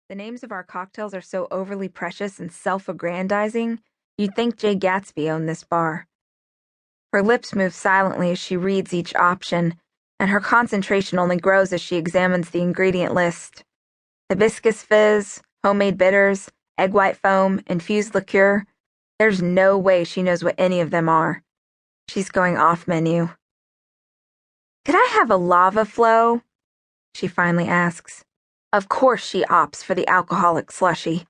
The names of our cocktails are so overly precious and self-aggrandizing, you'd think Jay Gatsby owned this bar. Her lips move silently as she reads each option, and her concentration only grows as she examines the ingredient list. Hibiscus fizz, homemade bitters, egg white foam, infused liqueur. There's no way she knows what any of them are. She's going off menu. "Could I have a lava flow?" she finally asks. Of course she opts for the alcoholic slushie.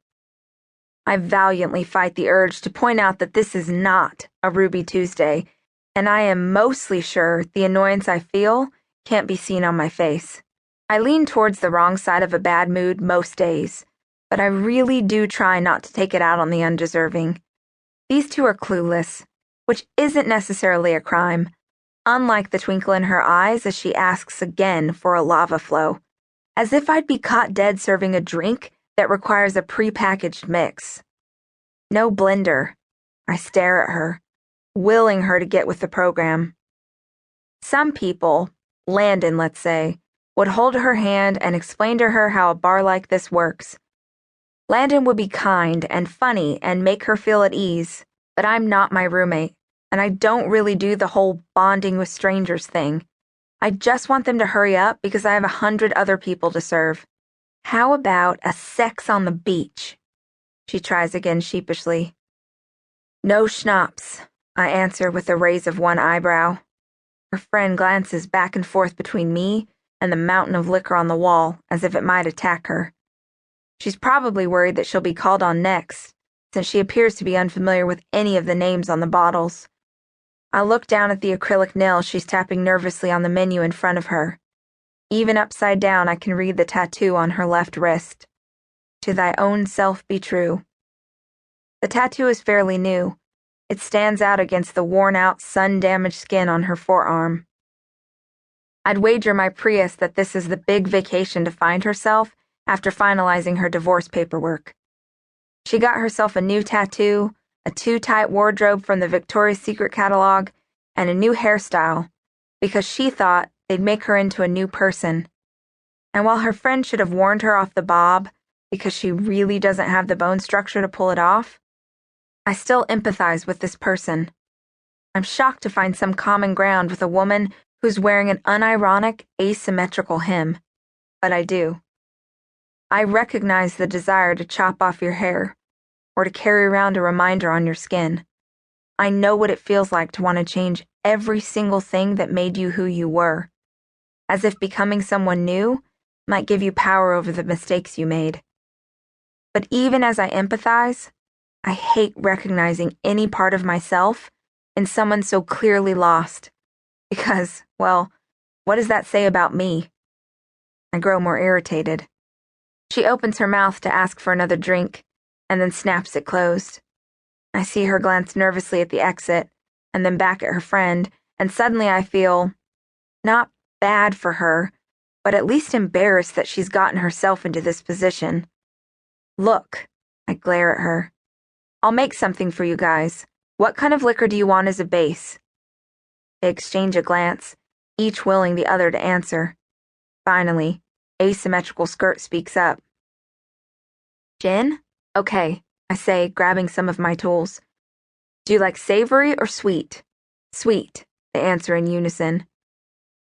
I valiantly fight the urge to point out that this is not a Ruby Tuesday, and I am mostly sure the annoyance I feel can't be seen on my face. I lean towards the wrong side of a bad mood most days, but I really do try not to take it out on the undeserving. These two are clueless, which isn't necessarily a crime, unlike the twinkle in her eyes as she asks again for a lava flow, as if I'd be caught dead serving a drink that requires a prepackaged mix. No blender. I stare at her, willing her to get with the program. Some people, Landon, let's say, would hold her hand and explain to her how a bar like this works. Landon would be kind and funny and make her feel at ease, but I'm not my roommate, and I don't really do the whole bonding with strangers thing. I just want them to hurry up because I have 100 other people to serve. How about a sex on the beach? She tries again sheepishly. No schnapps, I answer with a raise of one eyebrow. Her friend glances back and forth between me and the mountain of liquor on the wall as if it might attack her. She's probably worried that she'll be called on next, since she appears to be unfamiliar with any of the names on the bottles. I look down at the acrylic nail she's tapping nervously on the menu in front of her. Even upside down, I can read the tattoo on her left wrist. To thy own self be true. The tattoo is fairly new. It stands out against the worn-out, sun-damaged skin on her forearm. I'd wager my Prius that this is the big vacation to find herself after finalizing her divorce paperwork. She got herself a new tattoo, a too-tight wardrobe from the Victoria's Secret catalog, and a new hairstyle, because she thought they'd make her into a new person. And while her friend should have warned her off the bob, because she really doesn't have the bone structure to pull it off, I still empathize with this person. I'm shocked to find some common ground with a woman who's wearing an unironic, asymmetrical hem. But I do. I recognize the desire to chop off your hair, or to carry around a reminder on your skin. I know what it feels like to want to change every single thing that made you who you were, as if becoming someone new might give you power over the mistakes you made. But even as I empathize, I hate recognizing any part of myself in someone so clearly lost, because, well, what does that say about me? I grow more irritated. She opens her mouth to ask for another drink, and then snaps it closed. I see her glance nervously at the exit, and then back at her friend, and suddenly I feel, not bad for her, but at least embarrassed that she's gotten herself into this position. Look, I glare at her. I'll make something for you guys. What kind of liquor do you want as a base? They exchange a glance, each willing the other to answer. Finally, Asymmetrical Skirt speaks up. Gin? Okay, I say, grabbing some of my tools. Do you like savory or sweet? Sweet, they answer in unison.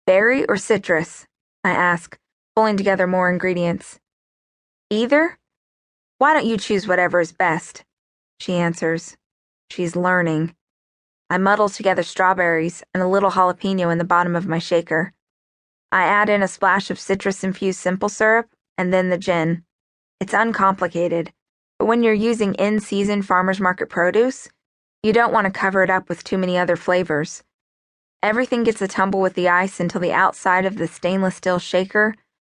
Berry or citrus? I ask, pulling together more ingredients. Either? Why don't you choose whatever is best? She answers. She's learning. I muddle together strawberries and a little jalapeno in the bottom of my shaker. I add in a splash of citrus-infused simple syrup, and then the gin. It's uncomplicated, but when you're using in-season farmers market produce, you don't want to cover it up with too many other flavors. Everything gets a tumble with the ice until the outside of the stainless steel shaker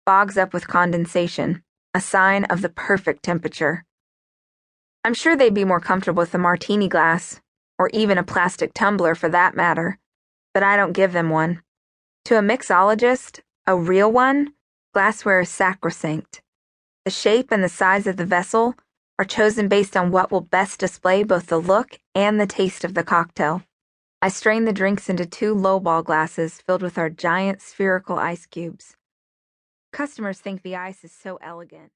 fogs up with condensation, a sign of the perfect temperature. I'm sure they'd be more comfortable with a martini glass, or even a plastic tumbler for that matter, but I don't give them one. To a mixologist, a real one, glassware is sacrosanct. The shape and the size of the vessel are chosen based on what will best display both the look and the taste of the cocktail. I strain the drinks into 2 lowball glasses filled with our giant spherical ice cubes. Customers think the ice is so elegant.